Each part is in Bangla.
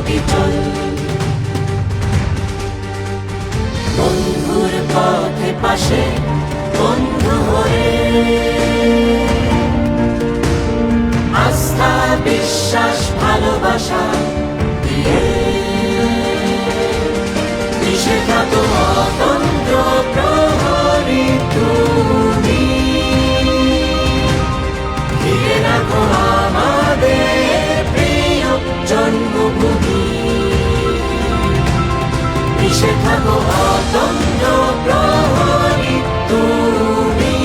বিচল, বন্ধুর পথে পাশে বন্ধু হয়ে, আস্থা বিশ্বাস ভালোবাসা দিয়ে মিশে থাকো অতন্ত্র প্রহরী তুমি, ঘিরে রাখো আমাদের প্রিয় জন্মভূমি, মিশে থাকো অতন্ত্র প্রহরী তুমি,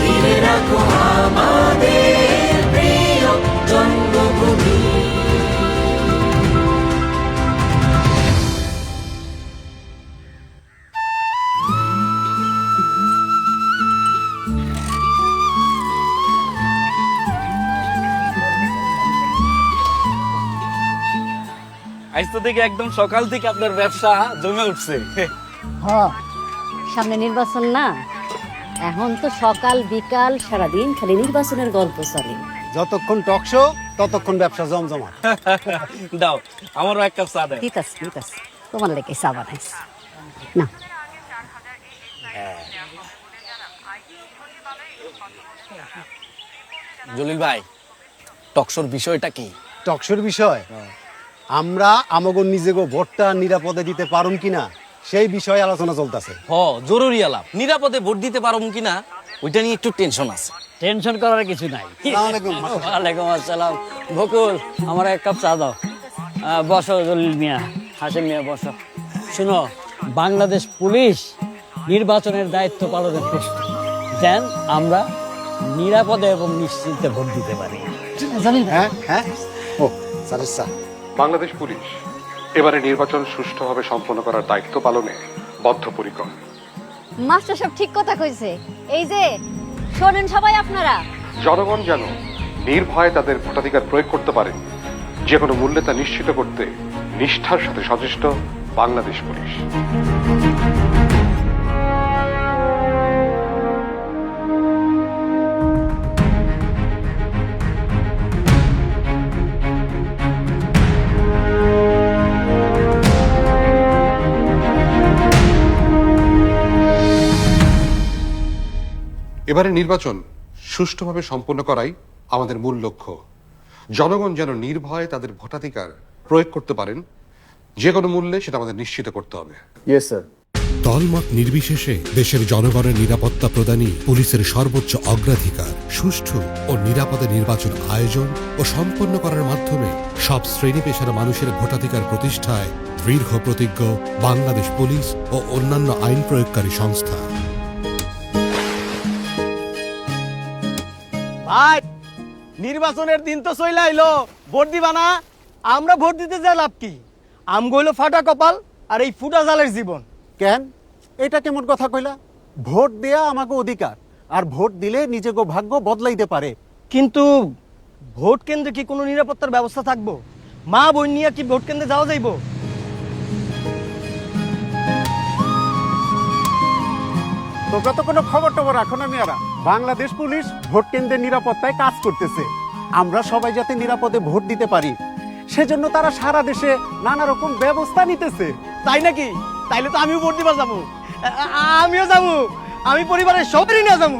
ঘিরে রাখো আমাদের প্রিয় জন্মভূমি। আজ তো দেখি একদম সকাল থেকে আপনার ব্যবসা জমে উঠছে। হ্যাঁ, সামনে নির্বাচন না, এখন তো সকাল বিকাল সারাদিন খালি নির্বাচনের গল্প চলে। যতক্ষণ টকশো ততক্ষণ ব্যবসা জমজমা। দাও আমারও এক কাপ চা দেন। ঠিক আছে ঠিক আছে, তোমার লেগে চা বানাইছি না। জলিল ভাই, টকশোর বিষয়টা কি? টকশোর বিষয় আমরা আমাগো নিজেগো ভোটটা নিরাপদে দিতে পারুম কিনা সেই বিষয়ে আলোচনা চলতেছে। জরুরি আলাপ। নিরাপদে ভোট দিতে পারবো কিনা ওইটা নিয়ে একটু টেনশন আছে। টেনশন করার কিছু নাই। ওয়ালাইকুম আসসালাম। বকুল, আমার এক কাপ চা দাও। বসো জলিল মিয়া, হাসিম মিয়া বসো। শুনো, বাংলাদেশ পুলিশ নির্বাচনের দায়িত্ব পালনের প্রস্তুত, যেন আমরা নিরাপদে এবং নিশ্চিন্তে ভোট দিতে পারি। হ্যাঁ হ্যাঁ, ও স্যারের স্যার। বাংলাদেশ পুলিশ এবারে নির্বাচন সুষ্ঠুভাবে সম্পন্ন করার দায়িত্ব পালনে বদ্ধপরিকর। মাস্টার সাহেব ঠিক কথা কইছে। এই যে শোনেন সবাই আপনারা, জনগণ যেন নির্ভয়ে তাদের ভোটাধিকার প্রয়োগ করতে পারে, যে কোনো মূল্যে তা নিশ্চিত করতে নিষ্ঠার সাথে সচেষ্ট বাংলাদেশ পুলিশ। এবারে নির্বাচন সুষ্ঠুভাবে সম্পন্ন করাই আমাদের মূল লক্ষ্য। জনগণ যেন নির্ভয়ে তাদের ভোটাধিকার প্রয়োগ করতে পারেন, যে কোনো মূল্যে সেটা আমাদের নিশ্চিত করতে হবে। Yes sir. দলমত নির্বিশেষে দেশের জনগণের নিরাপত্তা প্রদানই পুলিশের সর্বোচ্চ অগ্রাধিকার। সুষ্ঠু ও নিরাপদে নির্বাচন আয়োজন ও সম্পন্ন করার মাধ্যমে সব শ্রেণী পেশার মানুষের ভোটাধিকার প্রতিষ্ঠায় দৃঢ় প্রতিজ্ঞ বাংলাদেশ পুলিশ ও অন্যান্য আইন প্রয়োগকারী সংস্থা। ভাই, নির্বাচনের দিন তো চলে আইলো, ভোট দিবা না? আমরা ভোট দিতে যা লাভ কি? আমগো হইলো ফাটা কপাল আর এই ফুটা জালের জীবন। কেন এটা কেমন কথা কইলা? ভোট দেয়া আমাকে অধিকার, আর ভোট দিলে নিজেগো ভাগ্য বদলাইতে পারে। কিন্তু ভোট কেন্দ্রে কি কোনো নিরাপত্তার ব্যবস্থা থাকবো? মা বোন নিয়ে কি ভোট কেন্দ্রে যাওয়া যাইবো? তোমরা তো কোনো খবর টবর রাখো না মেয়ারা। বাংলাদেশ পুলিশ ভোট কেন্দ্রের নিরাপত্তায় কাজ করতেছে। আমরা সবাই যাতে নিরাপদে ভোট দিতে পারি সেজন্য তারা সারা দেশে নানা রকম ব্যবস্থা নিতেছে। তাই নাকি? তাইলে তো আমিও ভোট দিবার যাবো। আমিও যাবো, আমি পরিবারের সবারই নিয়ে যাবো।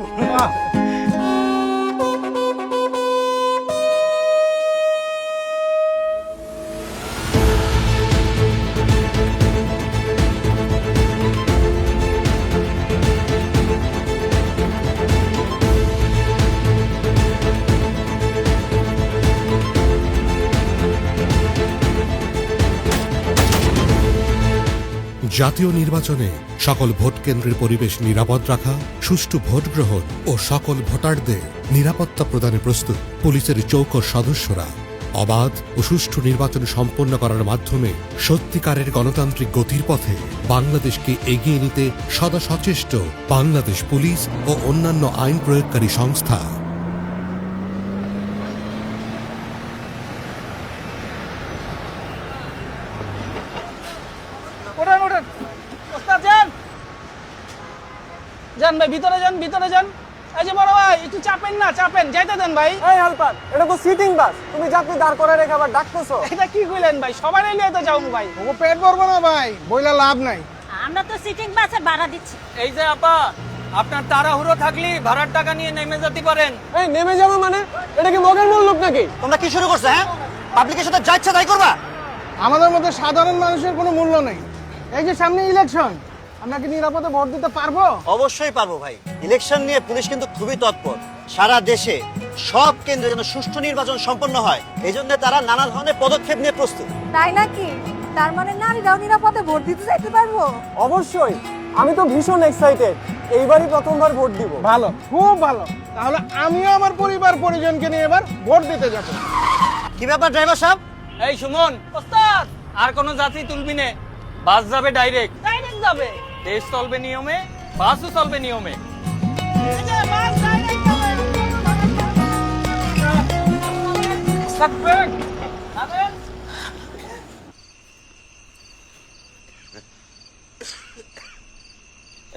জাতীয় নির্বাচনে সকল ভোট কেন্দ্রের পরিবেশ নিরাপদ রাখা, সুষ্ঠু ভোট গ্রহণ ও সকল ভোটারদের নিরাপত্তা প্রদানে প্রস্তুত পুলিশের চৌকস সদস্যরা। অবাধ ও সুষ্ঠু নির্বাচন সম্পন্ন করার মাধ্যমে সত্যিকারের গণতান্ত্রিক গতির পথে বাংলাদেশকে এগিয়ে নিতে সদা সচেষ্ট বাংলাদেশ পুলিশ ও অন্যান্য আইন প্রয়োগকারী সংস্থা। যান ভাই, ভিতরে যান, ভিতরে যান। এই যে বড় ভাই একটু চাপেন না, চাপেন, যাইতে দেন ভাই। এই হালপাত, এটা তো সিটিং বাস, তুমি যাত্রী দাঁড় করে রেখে আবার ডাকতেছো। এটা কি কইলেন ভাই, সবাই নিয়ে তো যাও ভাই। ও পেট ভরবো না ভাই, বইলা লাভ নাই। আমরা তো সিটিং বাসে ভাড়া দিচ্ছি। এই যে আপা, আপনার তাড়াহুড়ো থাকলে ভাড়ার টাকা নিয়ে নেমে যেতে পারেন। এই নেমে যাবো মানে? এটা কি মগের মূল লোক নাকি? তোমরা কি শুরু করছো? হ্যাঁ, পাবলিকের সাথে যা ইচ্ছা তাই করবা। আমাদের মধ্যে সাধারণ মানুষের কোনো মূল্য নেই। এই যে সামনে ইলেকশন, আমরা কি নিরাপদে ভোট দিতে পারবো? অবশ্যই পারবো ভাই। ইলেকশন নিয়ে পুলিশ কিন্তু খুবই তৎপর। সারা দেশে সব কেন্দ্রে যেন সুষ্ঠু নির্বাচন সম্পন্ন হয়, এই জন্য তারা নানা ধরনের পদক্ষেপ নিয়ে প্রস্তুত। তাই নাকি? তার মানে নারীরাও নিরাপদে ভোট দিতে যাইতে পারবো? অবশ্যই, আমি তো ভীষণ এক্সাইটেড। এইবারই প্রথমবার ভোট দিব। ভালো, খুব ভালো। তাহলে আমিও আমার পরিবার পরিজনকে নিয়ে এবার ভোট দিতে যাব। কি ব্যাপার ড্রাইভার সাহেব? এই সুমন, ওস্তাদ, আর কোনো যাত্রী তুলবি না, বাস যাবে ডাইরেক্ট যাবে। দেশ চলবে নিয়মে, বাসও চলবে নিয়মে।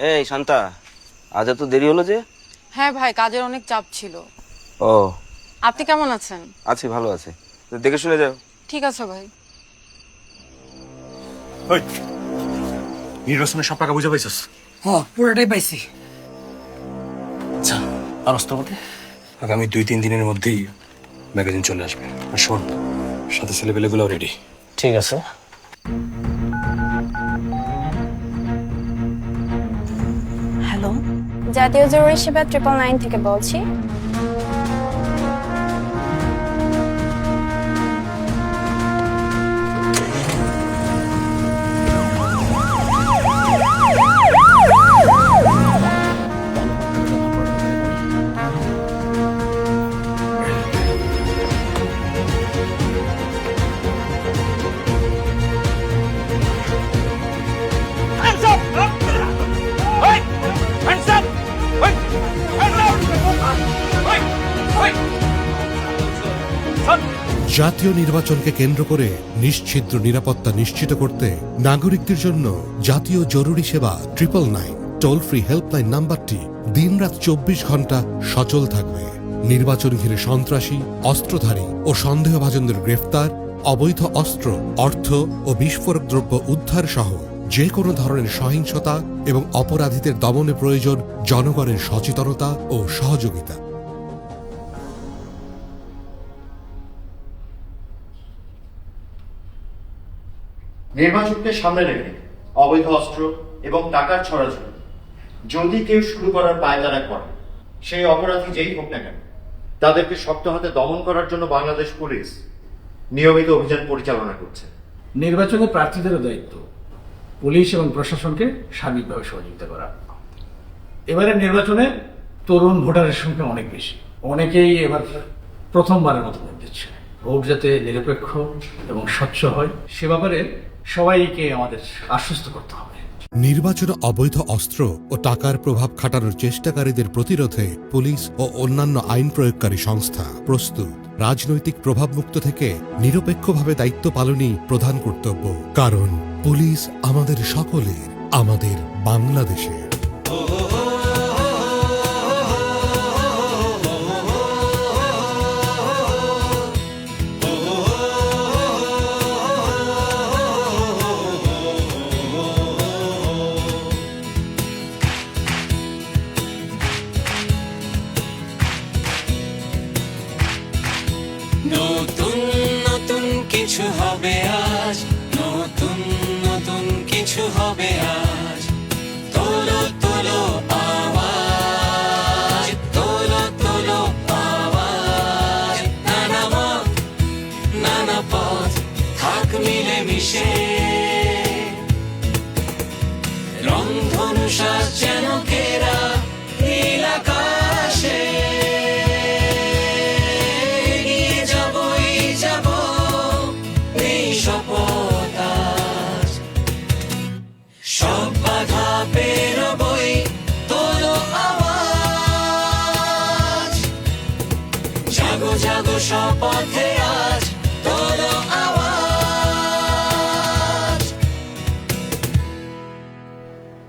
এই শান্তা, আজ এত দেরি হলো যে? হ্যাঁ ভাই, কাজের অনেক চাপ ছিল। ও, আপনি কেমন আছেন? আছি, ভালো আছে। দেখে শুনে যাও। ঠিক আছে ভাই। নির্বাচনের সব টাকা বুঝে পাইছস? হ্যাঁ, পুরোটাই পাইছি। আচ্ছা, আর অস্তপতি আগামী 2-3 দিনের মধ্যেই ম্যাগাজিন চলে আসবে। আর শোন, সাথে ছেলেপেলেগুলো রেডি। ঠিক আছে। হ্যালো, জাতীয় জরুরি সেবা 999 থেকে বলছি। জাতীয় নির্বাচনকে কেন্দ্র করে নিশ্ছিদ্র নিরাপত্তা নিশ্চিত করতে নাগরিকদের জন্য জাতীয় জরুরি সেবা 999 টোল ফ্রি হেল্পলাইন নাম্বারটি দিনরাত 24 ঘন্টা সচল থাকবে। নির্বাচন ঘিরে সন্ত্রাসী, অস্ত্রধারী ও সন্দেহভাজনদের গ্রেফতার, অবৈধ অস্ত্র, অর্থ ও বিস্ফোরক দ্রব্য উদ্ধার সহ যে কোনো ধরনের সহিংসতা এবং অপরাধীদের দমনে প্রয়োজন জনগণের সচেতনতা ও সহযোগিতা। নির্বাচনকে সামনে রেখে অবৈধ অস্ত্র এবং টাকার ছড়াছড়ি যদি কেউ শুরু করার পায়তারা করে, সেই অপরাধী যেই হোক না কেন, তাদেরকে শক্ত হাতে দমন করার জন্য বাংলাদেশ পুলিশ নিয়মিত অভিযান পরিচালনা করছে। নির্বাচনে প্রার্থীদেরও দায়িত্ব পুলিশ এবং প্রশাসনকে সার্বিকভাবে সহযোগিতা করা। এবারে নির্বাচনে তরুণ ভোটারের সংখ্যা অনেক বেশি। অনেকেই এবার প্রথমবারের মতো ভোট দিচ্ছে। ভোট যাতে নিরপেক্ষ এবং স্বচ্ছ হয়, সে ব্যাপারে সবাইকে আমাদের আশ্বস্ত করতে হবে। নির্বাচনে অবৈধ অস্ত্র ও টাকার প্রভাব খাটানোর চেষ্টাকারীদের প্রতিরোধে পুলিশ ও অন্যান্য আইন প্রয়োগকারী সংস্থা প্রস্তুত। রাজনৈতিক প্রভাবমুক্ত থেকে নিরপেক্ষভাবে দায়িত্ব পালনই প্রধান কর্তব্য, কারণ পুলিশ আমাদের সকলের, আমাদের বাংলাদেশের। নতুন নতুন কিছু হবে আজ, নতুন নতুন কিছু হবে আজ। তোলো তোলো আওয়াজ, তোলো তোলো আওয়াজ। নানা মত, নানা পথ, থাক মিলে মিশে। রংধনু সাজ যেন কেরা নীল আকাশে। সব বাধা পেরোবই, তোলো আওয়াজ। জাগো জাগো শপথে আজ, তোলো আওয়াজ।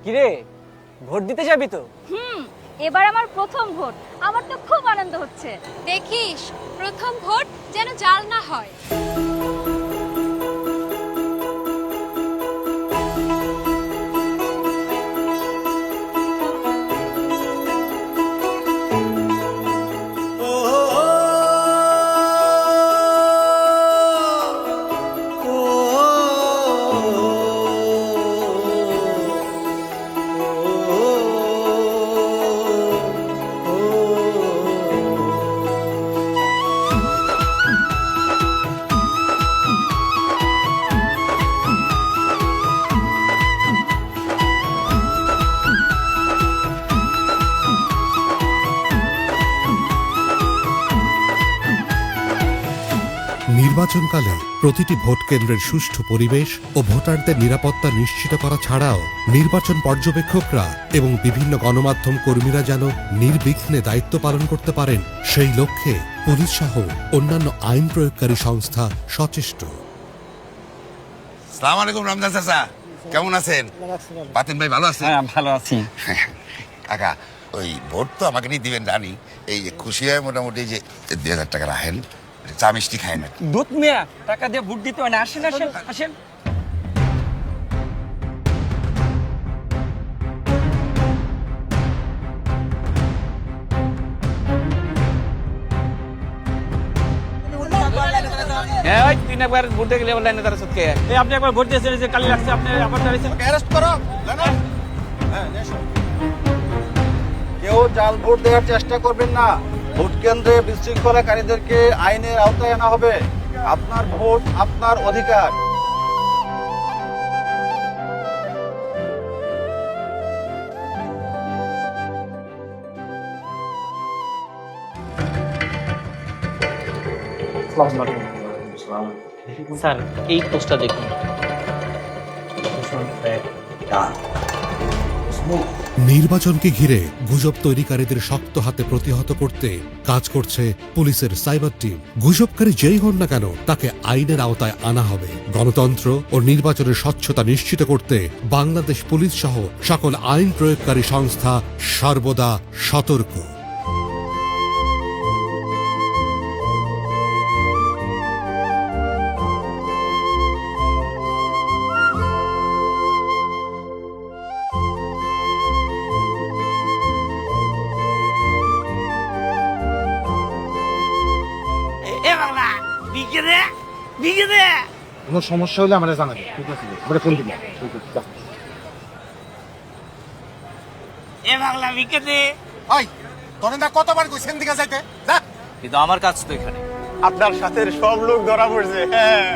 কিরে, ভোট দিতে যাবি তো? এবার আমার প্রথম ভোট, আমার তো খুব আনন্দ হচ্ছে। দেখিস প্রথম ভোট যেন জাল না হয়। নির্বাচনকালে প্রতিটি ভোট কেন্দ্রের সুষ্ঠু পরিবেশ ও ভোটারদের নিরাপত্তা নিশ্চিত করা ছাড়াও নির্বাচন পর্যবেক্ষকরা এবং বিভিন্ন গণমাধ্যম কর্মীরা যেন নির্বিঘ্নে দায়িত্ব পালন করতে পারেন সেই লক্ষ্যে পুলিশ সহ অন্যান্য আইন প্রয়োগকারী সংস্থা সচেষ্ট। সালাম আলাইকুম রমজান চাচা, কেমন আছেন? বাতিন ভাই ভালো আছেন? হ্যাঁ ভালো আছি। কাকা ওই ভোট তো আমাকে নিয়ে দিবেন জানি, এই যে খুশি হয় মোটামুটি যে 2000 টাকা রাখেন, চা মিষ্টি খায় না। দুধ মিয়া টাকা দিয়ে ভোট দিতে হয় না। আসেন আসেন আসেন। তুই একবার ভোট দিয়ে গেলে লাইনে দাঁড়া সত্যি আপনি একবার ভোট দিয়েছেন যে কালি লাগছে, আপনি আবার দাঁড়িয়েছেন। অ্যারেস্ট করো। কেউ জাল ভোট দেওয়ার চেষ্টা করবেন না। ভোট কেন্দ্রে বিশৃঙ্খলাকারীদেরকে আইনের আওতায় আনা হবে। আপনার ভোট আপনার অধিকার। স্যার এই পোস্টটা দেখুন। নির্বাচনকে ঘিরে গুজব তৈরিকারীদের শক্ত হাতে প্রতিহত করতে কাজ করছে পুলিশের সাইবার টিম। গুজবকারী যেই হন না কেন তাকে আইনের আওতায় আনা হবে। গণতন্ত্র ও নির্বাচনের স্বচ্ছতা নিশ্চিত করতে বাংলাদেশ পুলিশ সহ সকল আইন প্রয়োগকারী সংস্থা সর্বদা সতর্ক। কোনো সমস্যা হলে আমাদের জানাবে। ঠিক আছে, আমরা ফোন দিব। এ বাংলা বিকে দে। ওই তোরে না কতবার কইছেন দিকে যাইতে? যা। কিন্তু আমার কাজ তো এখানে। আপনার সাথে সব লোক ধরা পড়ছে। হ্যাঁ,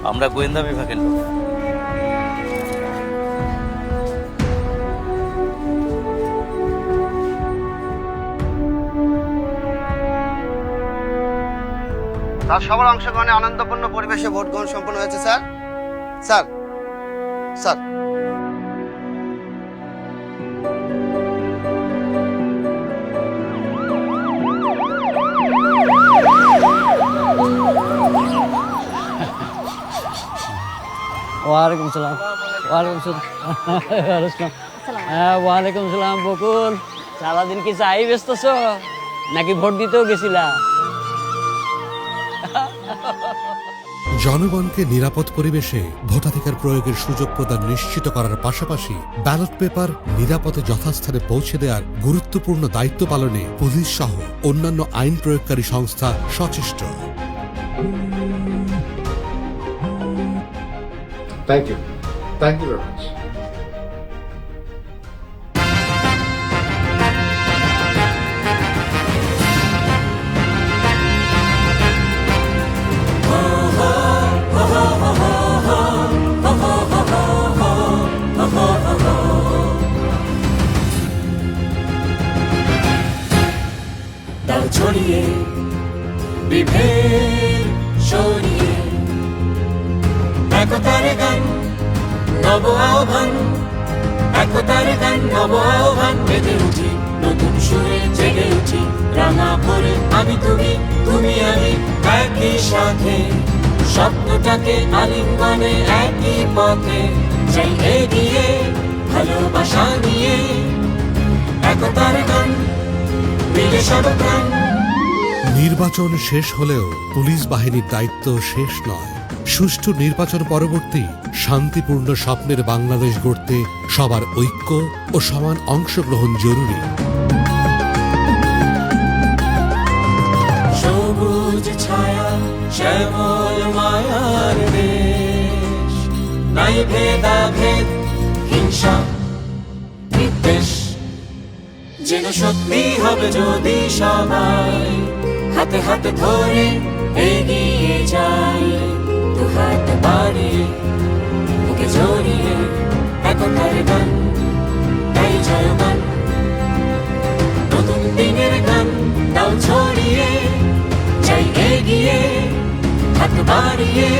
আমরা গোয়েন্দা বিভাগের লোক। তার সবার অংশগ্রহণে আনন্দপূর্ণ পরিবেশে ভোট গ্রহণ সম্পন্ন হয়েছে। স্যার স্যার স্যার ওয়ালাইকুম সালাম। ওয়ালাইকুম সালাম। হ্যাঁ ওয়ালাইকুম সালাম। বকুল সারাদিন কি চাই ব্যস্তছ নাকি ভোট দিতেও গেছিলা? জনগণকে নিরাপদ পরিবেশে ভোটাধিকার প্রয়োগের সুযোগ প্রদান নিশ্চিত করার পাশাপাশি ব্যালট পেপার নিরাপদে যথাস্থানে পৌঁছে দেওয়ার গুরুত্বপূর্ণ দায়িত্ব পালনে পুলিশ সহ অন্যান্য আইন প্রয়োগকারী সংস্থা সচেষ্ট। Thank you very much. ছড়িয়ে বিভেদ সরিয়ে একতার গান নব আহ্বান, একতার গান নব আহ্বান। বেঁধে উঠি নতুন সুরে জেগে উঠি রাঙা ভরে আমি তুমি তুমি আমি একই সাথে স্বপ্নটাকে আলিঙ্গনে একই পথে যাই এগিয়ে ভালোবাসা নিয়ে একতার গান মিলে সব প্রাণ। নির্বাচন শেষ হলেও পুলিশ বাহিনীর দায়িত্ব শেষ নয়। সুষ্ঠু নির্বাচন পরবর্তী শান্তিপূর্ণ স্বপ্নের বাংলাদেশ গড়তে সবার ঐক্য ও সমান অংশগ্রহণ জরুরি। সবুজ ছায়া শ্যামল মায়ার দেশ, নাই ভেদাভেদ হিংসা বিদ্বেষ, যেন সত্যি হবে যদি সবাই হাতে হাতে ধরে এগিয়ে যায়। দু হাত বাড়িয়ে বুকে জড়িয়ে একতার গান তাই জয়গান, নতুন দিনের গান দাও ছড়িয়ে যাই এগিয়ে হাত বাড়িয়ে।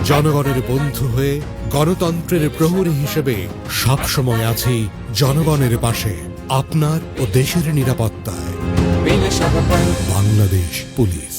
জনগণের বন্ধু হয়ে গণতন্ত্রের প্রহরী হিসেবে সবসময় আছি জনগণের পাশে, আপনার ও দেশের নিরাপত্তায়। বাংলাদেশ পুলিশ।